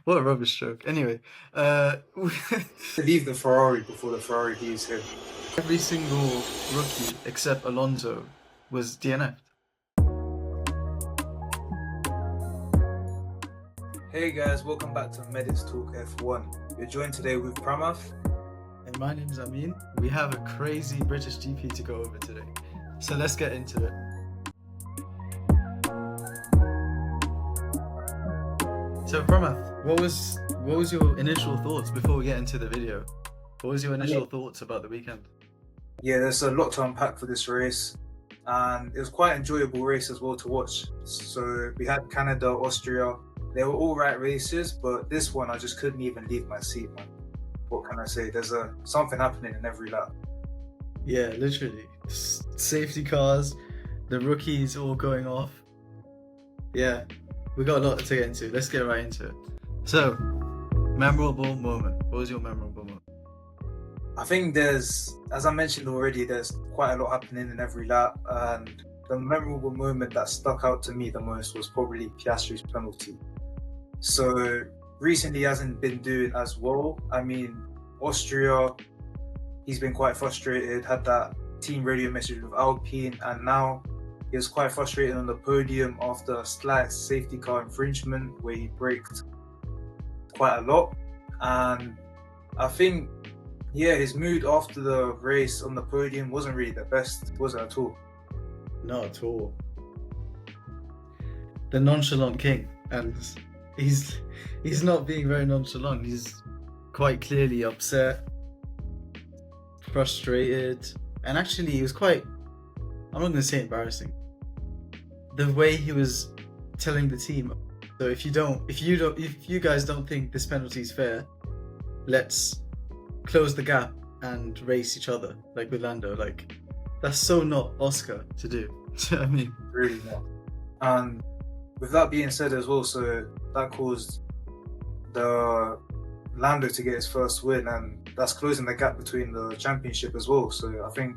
What a rubbish joke. Anyway, Leave the Ferrari before the Ferrari leaves him. every single rookie except Alonso was DNF'd. Hey guys, welcome back to Medics Talk F1. We're joined today with Pramath. And my name's Amin. We have a crazy British GP to go over today. So let's get into it. So Pramath, what was your initial thoughts before we get into the video? What was your initial thoughts about the weekend? Yeah, there's a lot to unpack for this race, and it was quite an enjoyable race as well to watch. So we had Canada, Austria. They were all right races, but this one I just couldn't even leave my seat, man. What can I say? There's something happening in every lap. Yeah, literally. Safety cars, the rookies all going off. Yeah, we got a lot to get into. Let's get right into it. So, memorable moment. What was your memorable moment? I think as I mentioned already, there's quite a lot happening in every lap, and the memorable moment that stuck out to me the most was probably Piastri's penalty. So recently he hasn't been doing as well. I mean, Austria, he's been quite frustrated, had that team radio message with Alpine, and now he was quite frustrated on the podium after a slight safety car infringement where he braked quite a lot. And I think, yeah, his mood after the race on the podium wasn't really the best, was it at all? Not at all. The nonchalant king, and he's not being very nonchalant. He's quite clearly upset, frustrated, and actually he was quite, I'm not going to say embarrassing. The way he was telling the team, so if you guys don't think this penalty is fair, let's close the gap and race each other, like with Lando. Like, that's so not Oscar to do. I mean, really not. And with that being said as well, so that caused the Lando to get his first win, and that's closing the gap between the championship as well. So I think,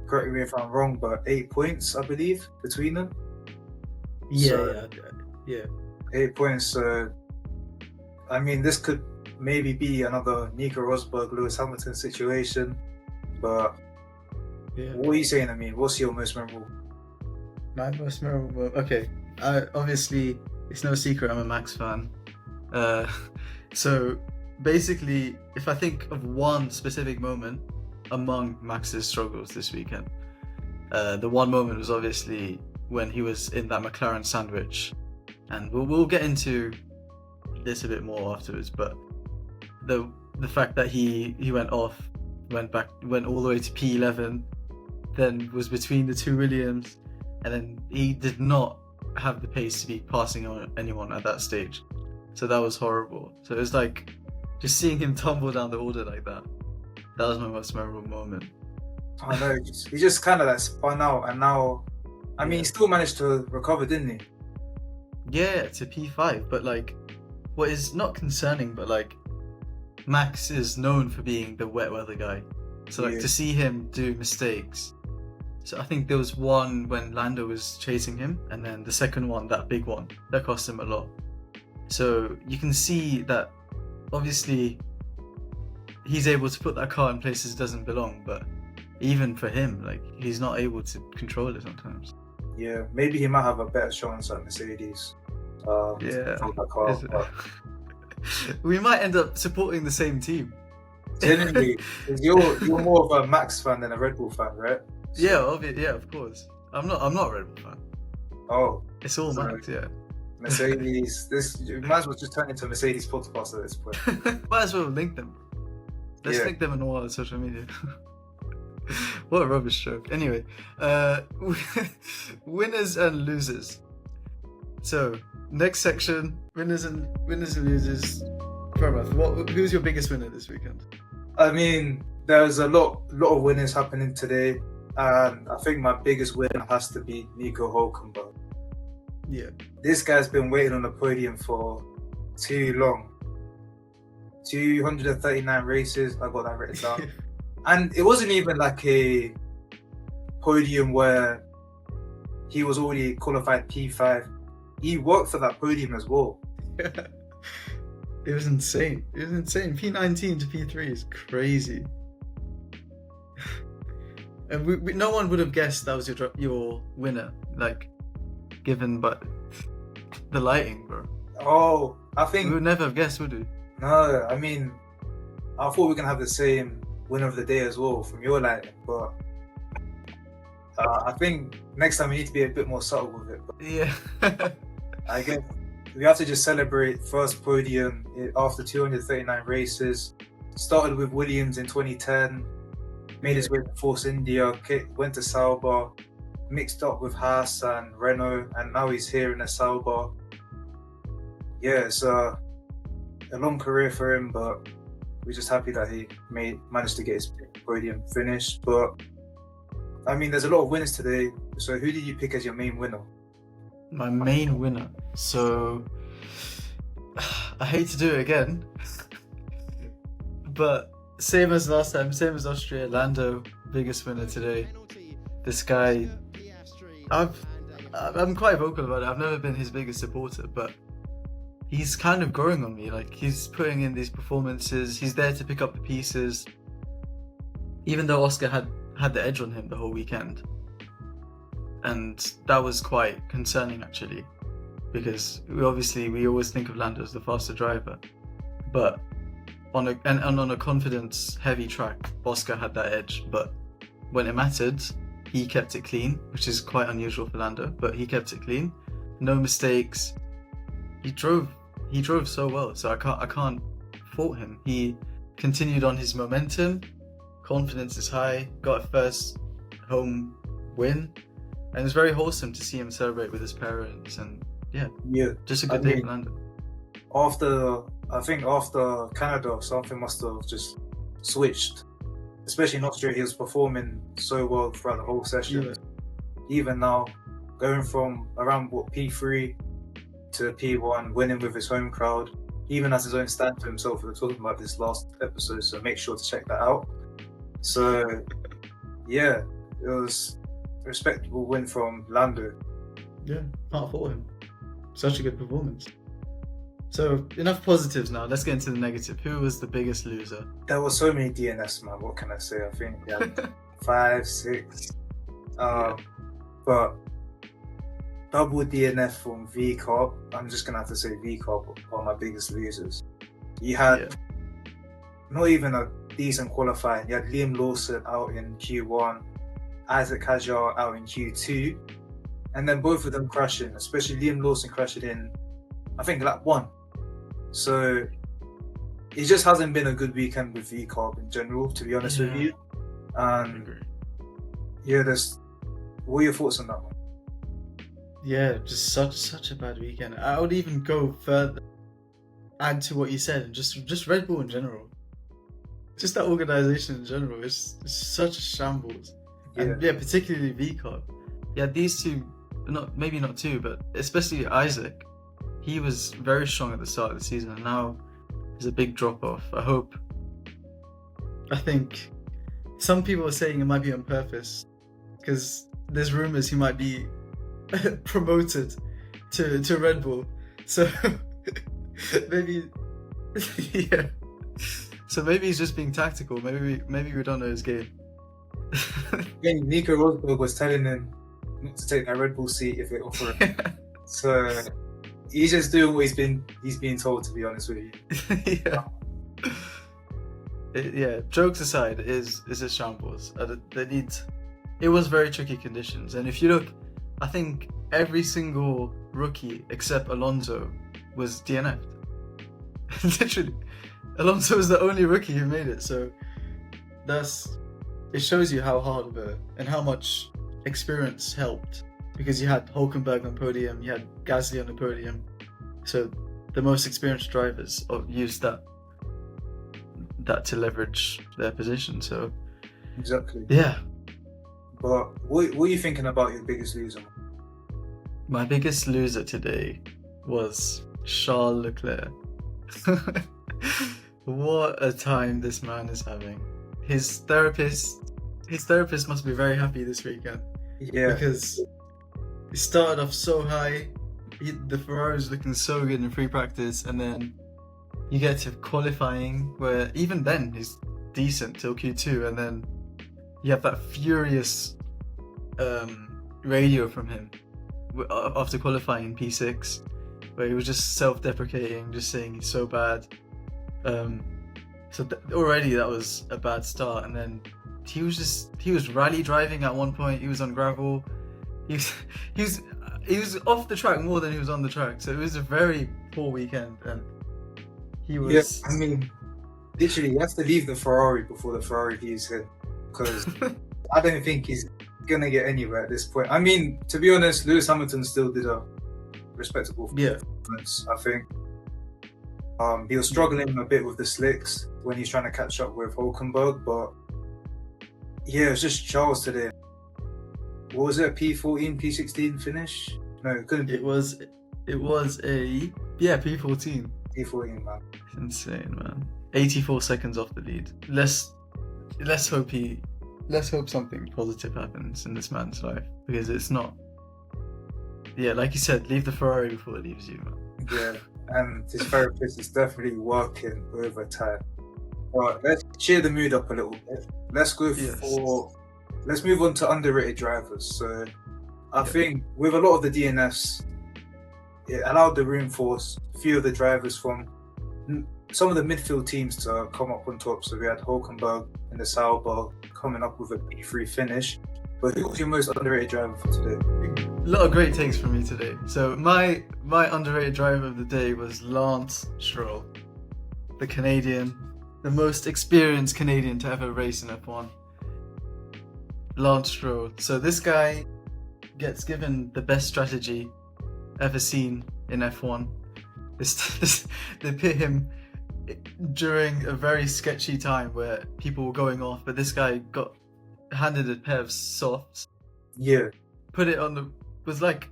correct me if I'm wrong, but 8 points, I believe, between them. Yeah. 8 points. So I mean, this could maybe be another Nico Rosberg, Lewis Hamilton situation. But yeah. What are you saying? I mean, what's your most memorable? My most memorable. Okay, obviously it's no secret I'm a Max fan. So basically, if I think of one specific moment among Max's struggles this weekend, the one moment was obviously when he was in that McLaren sandwich, and we'll get into this a bit more afterwards. But the fact that he went off, went all the way to P11, then was between the two Williams, and then he did not have the pace to be passing on anyone at that stage. So that was horrible. So it was like just seeing him tumble down the order like that. That was my most memorable moment. I know, he just kind of like spun out, and now, I mean, he still managed to recover, didn't he? Yeah, to P5, but like, what is not concerning, but like, Max is known for being the wet weather guy. So like, to see him do mistakes. So I think there was one when Lando was chasing him, and then the second one, that big one, that cost him a lot. So you can see that obviously he's able to put that car in places it doesn't belong, but even for him, like, he's not able to control it sometimes. Yeah, maybe he might have a better chance at Mercedes. Yeah. That car, but we might end up supporting the same team. generally, you're more of a Max fan than a Red Bull fan, right? So, Yeah, of course. I'm not a Red Bull fan. Oh, It's all sorry. Max, yeah. Mercedes. You might as well just turn into a Mercedes podcast at this point. Might as well link them. Let's link them on all our social media. What a rubbish joke. Anyway, winners and losers. So next section, winners and losers. Pramath, who's your biggest winner this weekend? I mean, there's a lot of winners happening today, and I think my biggest winner has to be Nico Hülkenberg. Yeah. This guy's been waiting on the podium for too long. 239 races, I got that written down. And it wasn't even like a podium where he was already qualified P5. He worked for that podium as well. It was insane. It was insane. P19 to P3 is crazy. And no one would have guessed that was your winner, like, given but the lighting, bro. Oh, I think We would never have guessed, would we? no. I mean, I thought we were gonna have the same winner of the day as well from your lighting, but I think next time we need to be a bit more subtle with it. But Yeah. I guess we have to just celebrate first podium after 239 races. Started with Williams in 2010, made his way to Force India, went to Sauber, mixed up with Haas and Renault, and now he's here in a Sauber. Yeah, it's a long career for him, but we're just happy that he managed to get his podium finished. But I mean, there's a lot of winners today. So who did you pick as your main winner? My main winner. So I hate to do it again, but same as last time, same as Austria, Lando, biggest winner today. This guy, I'm quite vocal about it. I've never been his biggest supporter, but he's kind of growing on me. Like, he's putting in these performances. He's there to pick up the pieces. Even though Oscar had the edge on him the whole weekend. And that was quite concerning, actually, because we always think of Lando as the faster driver, but on a confidence-heavy track, Oscar had that edge. But when it mattered, he kept it clean, which is quite unusual for Lando. But he kept it clean, no mistakes. He drove so well, so I can't fault him. He continued on his momentum. Confidence is high. Got a first home win. And it's very wholesome to see him celebrate with his parents, and yeah, just a good day for Lando. I think after Canada, something must have just switched. Especially in Austria, he was performing so well throughout the whole session. Yeah. Even now, going from around P3 to P1, winning with his home crowd, he even has his own stand to himself. We were talking about this last episode, so make sure to check that out. So yeah, it was a respectable win from Lando. Yeah, can't fault him. Such a good performance. So enough positives now. Let's get into the negative. Who was the biggest loser? There were so many DNS, man. What can I say? I think 5, 6. But double DNF from V-Carb. I'm just gonna have to say V-Carb are my biggest losers. You had not even a decent qualifying. You had Liam Lawson out in Q1, Isaac Hajar out in Q2, and then both of them crashing, especially Liam Lawson crashing in, I think, lap 1. So it just hasn't been a good weekend with V-Carb in general, to be honest with you. And yeah, what are your thoughts on that one? Yeah, just such a bad weekend. I would even go further, add to what you said, and just Red Bull in general. Just that organization in general is such a shambles. And particularly V-Carb. Yeah, these two, maybe not two, but especially Isaac. He was very strong at the start of the season, and now there's a big drop off. I think some people are saying it might be on purpose, because there's rumors he might be promoted to Red Bull. So maybe So maybe he's just being tactical. Maybe we don't know his game. Again, Nico Rosberg was telling him not to take that Red Bull seat if they offer him. So he's just doing what he's being told, to be honest with you. Jokes aside, it is a shambles. It was very tricky conditions, and if you look, I think every single rookie except Alonso was DNF'd. Literally, Alonso was the only rookie who made it. So it shows you how hard and how much experience helped, because you had Hülkenberg on podium, you had Gasly on the podium, so the most experienced drivers used that to leverage their position. So exactly. Yeah. But what are you thinking about your biggest loser? My biggest loser today was Charles Leclerc. What a time this man is having. His therapist must be very happy this weekend. Yeah. Because he started off so high. The Ferrari was looking so good in free practice, and then you get to qualifying, where even then he's decent till Q2, and then you have that furious radio from him after qualifying in P6, where he was just self-deprecating, just saying he's so bad. So already that was a bad start, and then he was rally driving at one point. He was on gravel. He was off the track more than he was on the track. So it was a very poor weekend, and he was. Yeah, I mean, literally, you have to leave the Ferrari before the Ferrari leaves him, because I don't think he's gonna get anywhere at this point. I mean, to be honest, Lewis Hamilton still did a respectable performance. I think he was struggling a bit with the slicks when he's trying to catch up with Hulkenberg, but yeah, it was just Charles today. What was it, a P14, P16 finish? No, it couldn't be. It was a P14. P14, man. It's insane, man. 84 seconds off the lead. Let's hope something positive happens in this man's life, because it's not. Yeah, like you said, leave the Ferrari before it leaves you, man. Yeah, and his therapist is definitely working overtime. But let's cheer the mood up a little bit. Let's go let's move on to underrated drivers. So I think with a lot of the DNFs, it allowed the room for a few of the drivers from some of the midfield teams to come up on top. So we had Hulkenberg in the Sauber coming up with a P3 finish. But who was your most underrated driver for today? A lot of great takes from me today. So my underrated driver of the day was Lance Stroll, the Canadian, the most experienced Canadian to ever race in F1. Lance Stroll. So this guy gets given the best strategy ever seen in F1. They pit him during a very sketchy time where people were going off, but this guy got handed a pair of softs. Yeah. Put it on was like,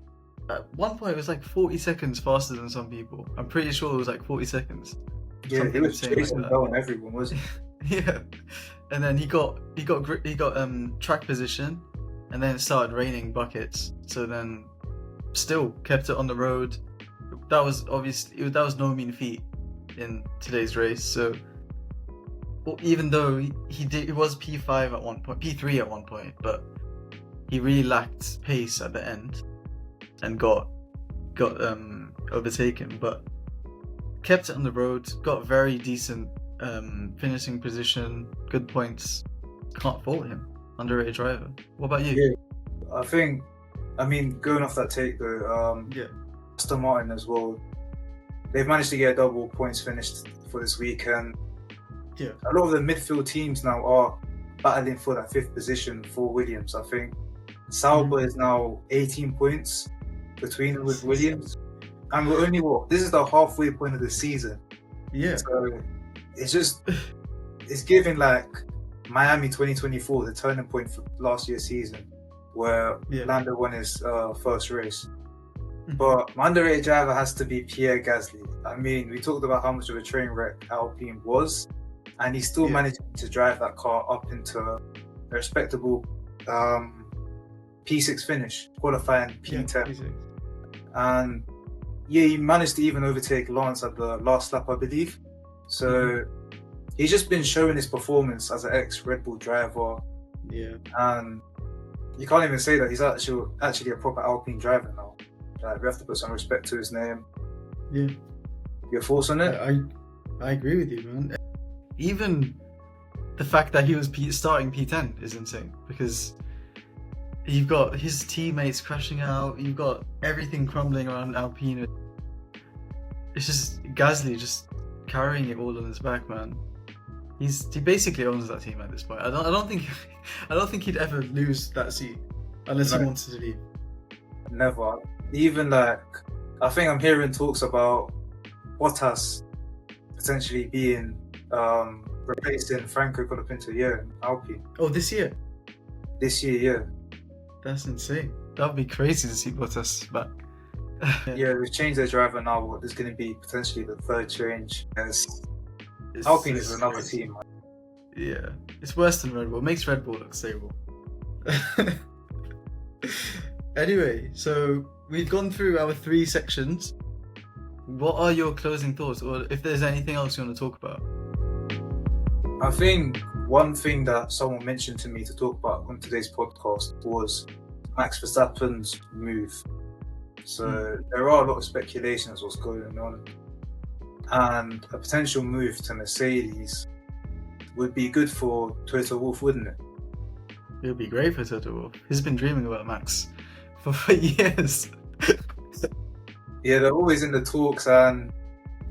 at one point it was like 40 seconds faster than some people. I'm pretty sure it was like 40 seconds. Yeah, Something he was chasing like down everyone, wasn't he? Yeah. And then he got track position, and then it started raining buckets. So then still kept it on the road. That was no mean feat in today's race. So even though he was P5 at one point, P3 at one point, but he really lacked pace at the end and got overtaken, but kept it on the road, got very decent finishing position, good points. Can't fault him. Underrated driver. What about you? Yeah, I mean, going off that take though, Aston Martin as well. They've managed to get a double points finished for this weekend. Yeah. A lot of the midfield teams now are battling for that fifth position for Williams. I think Sauber is now 18 points between them with Williams. And we're only this is the halfway point of the season. Yeah. So it's giving like Miami 2024, the turning point for last year's season, where Lando won his first race. But my underrated driver has to be Pierre Gasly. I mean, we talked about how much of a train wreck Alpine was, and he still managed to drive that car up into a respectable P6 finish, qualifying P10. P6. And he managed to even overtake Lance at the last lap, I believe. So he's just been showing his performance as an ex-Red Bull driver. Yeah. And you can't even say that he's actually a proper Alpine driver now. Like, we have to put some respect to his name. Yeah. Your thoughts on it? I agree with you, man. Even the fact that he was starting P10 is insane, because you've got his teammates crashing out, you've got everything crumbling around Alpine. It's just Gasly just carrying it all on his back, man. He basically owns that team at this point. I don't think he'd ever lose that seat unless he wanted to leave. Never. Even I think I'm hearing talks about Bottas potentially being replacing Franco Colapinto in Alpine. Oh, this year? This year, yeah. That's insane. That'd be crazy to see Bottas back. Yeah, we've changed their driver now, but there's going to be potentially the third change. Alpine is another crazy team. Man. Yeah, it's worse than Red Bull. It makes Red Bull look stable. Anyway, so we've gone through our 3 sections. what are your closing thoughts, or if there's anything else you want to talk about? I think one thing that someone mentioned to me to talk about on today's podcast was Max Verstappen's move. So there are a lot of speculations what's going on, and a potential move to Mercedes would be good for Toto Wolff, wouldn't it? It would be great for Toto Wolff. He's been dreaming about Max for years. Yeah, they're always in the talks, and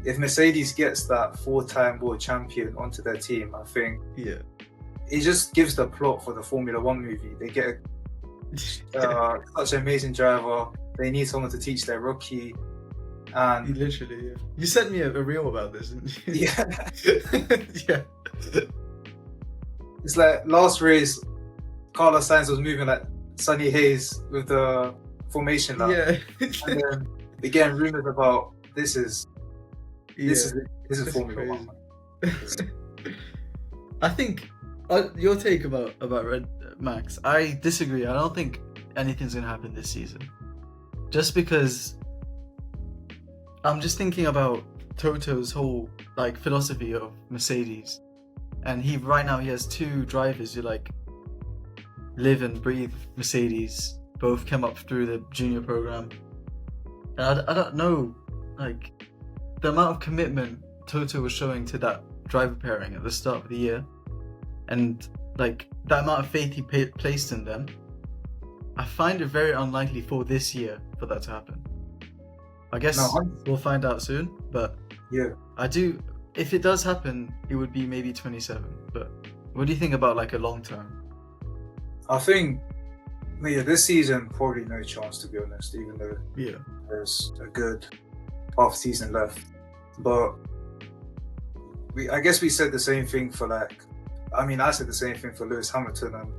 if Mercedes gets that 4-time world champion onto their team, I think it just gives the plot for the Formula One movie. They get such an amazing driver. They need someone to teach their rookie. And literally, you sent me a reel about this, didn't you? Yeah. It's like last race, Carlos Sainz was moving like Sonny Hayes with the formation lap. And then we're getting rumors about this is Formula One. I think your take about Red Max, I disagree. I don't think anything's gonna happen this season, just because I'm just thinking about Toto's whole like philosophy of Mercedes, and right now he has two drivers who like live and breathe Mercedes. Both came up through the junior program, and I don't know, like, the amount of commitment Toto was showing to that driver pairing at the start of the year, and like that amount of faith he placed in them. I find it very unlikely for this year for that to happen. I guess we'll find out soon, but I do. If it does happen, it would be maybe 27. But what do you think about like a long term? I think this season probably no chance, to be honest. Even though there's a good half season left, but I guess we said the same thing for I said the same thing for Lewis Hamilton and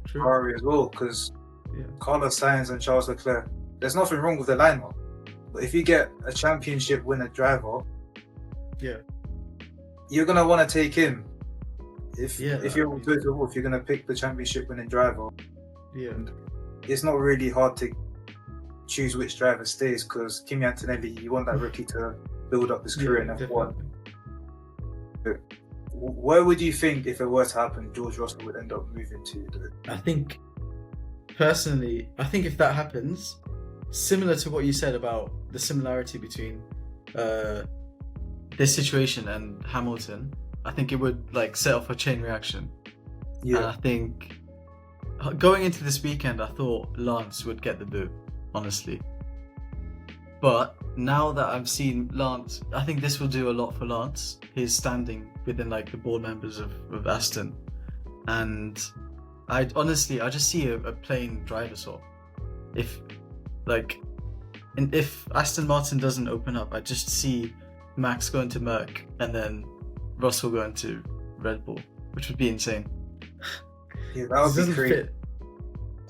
Ferrari as well, because Carlos Sainz and Charles Leclerc, there's nothing wrong with the lineup. But if you get a championship winner driver, you're gonna want to take him. If you're Toto Wolff, you're gonna pick the championship winning driver. And it's not really hard to choose which driver stays, because Kimi Antonelli, you want that rookie to build up his career in F1. But where would you think, if it were to happen, George Russell would end up moving to? I think, personally, if that happens, similar to what you said about the similarity between this situation and Hamilton, I think it would like set off a chain reaction. And I think going into this weekend, I thought Lance would get the boot, honestly. But now that I've seen Lance, I think this will do a lot for Lance. His standing within like the board members of Aston, and I just see a plain driver swap. If Aston Martin doesn't open up, I just see Max going to Merc and then Russell going to Red Bull, which would be insane. Yeah, that would be great.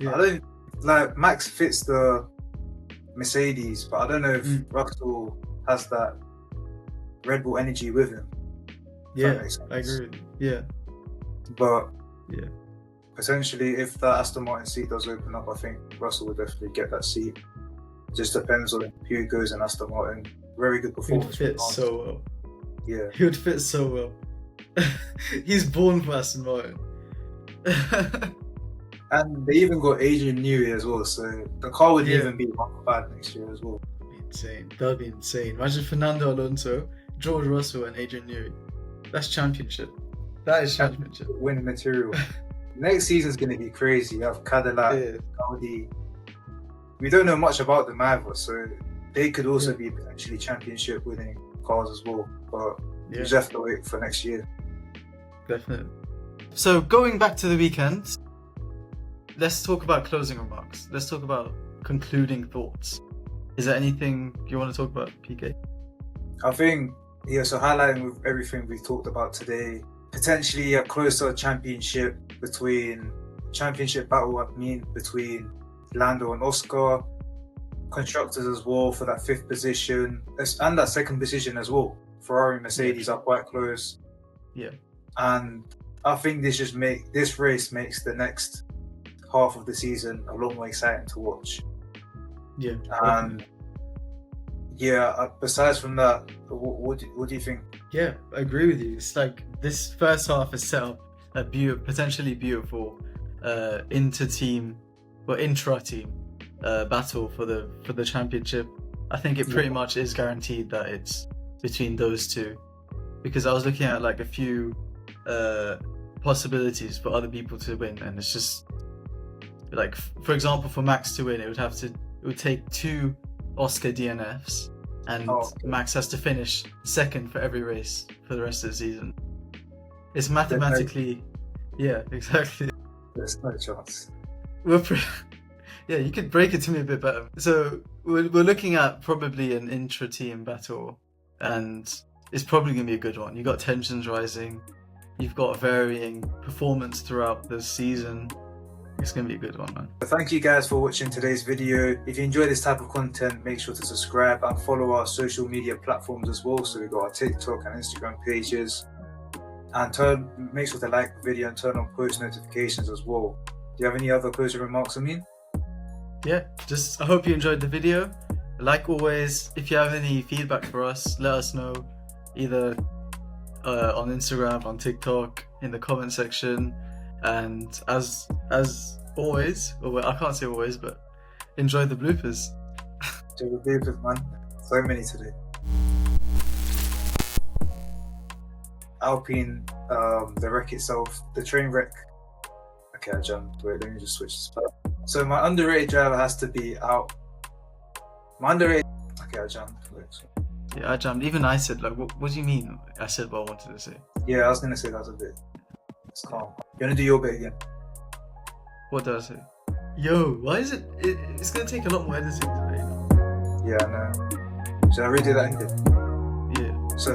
I don't like Max fits the Mercedes, but I don't know if Russell has that Red Bull energy with him. Yeah, I agree. Yeah, but essentially, if that Aston Martin seat does open up, I think Russell would definitely get that seat. Just depends on who goes in Aston Martin. Very good performance. He would fit so well. Yeah, he would fit so well. He's born for Aston Martin. And they even got Adrian Newey as well, so the car would even be not bad next year as well. Insane. That would be insane. Imagine Fernando Alonso, George Russell, and Adrian Newey. That's championship. That is championship. Winning material. Next season's going to be crazy. You have Cadillac, Audi. We don't know much about them either, so they could also be potentially championship winning cars as well. But you just have to wait for next year. Definitely. So going back to the weekend, let's talk about closing remarks. Let's talk about concluding thoughts. Is there anything you want to talk about, PK? I think, so highlighting with everything we've talked about today, potentially a closer championship battle between Lando and Oscar, constructors as well for that 5th position, and that 2nd position as well. Ferrari and Mercedes are quite close. Yeah. And I think this race makes the next half of the season a lot more exciting to watch. Yeah. And Yeah. Besides from that, what do you think? Yeah, I agree with you. It's like this first half has set up a potentially beautiful inter-team or intra-team battle for the championship. I think it pretty much is guaranteed that it's between those two, because I was looking at like a few possibilities for other people to win, and it's just like, for example, for Max to win, it would take 2 Oscar DNFs, and Max has to finish second for every race for the rest of the season. It's mathematically, yeah, exactly. There's no chance. Yeah, you could break it to me a bit better. So we're looking at probably an intra-team battle, and it's probably going to be a good one. You've got tensions rising, you've got varying performance throughout the season. It's going to be a good one, man. Thank you guys for watching today's video. If you enjoy this type of content, make sure to subscribe and follow our social media platforms as well. So we've got our TikTok and Instagram pages. And make sure to like the video and turn on post notifications as well. Do you have any other closing remarks, Amin? Yeah, I hope you enjoyed the video. Like always, if you have any feedback for us, let us know, either on Instagram, on TikTok, in the comment section. And as always, or I can't say always, but enjoy the bloopers. Enjoy the bloopers, man. So many today. Alpine, the wreck itself, the train wreck. Okay, I jumped. Wait, let me just switch this back. So my underrated driver has to be out. My underrated. Okay, I jumped. Wait, so. Yeah, I jumped. Even I said, like, what do you mean? I said what I wanted to say. Yeah, I was gonna say that was a bit. It's calm. You wanna do your bit again? What did I say? Yo, why is it's gonna take a lot more editing today. Yeah, I know. Should I redo that again? Yeah. So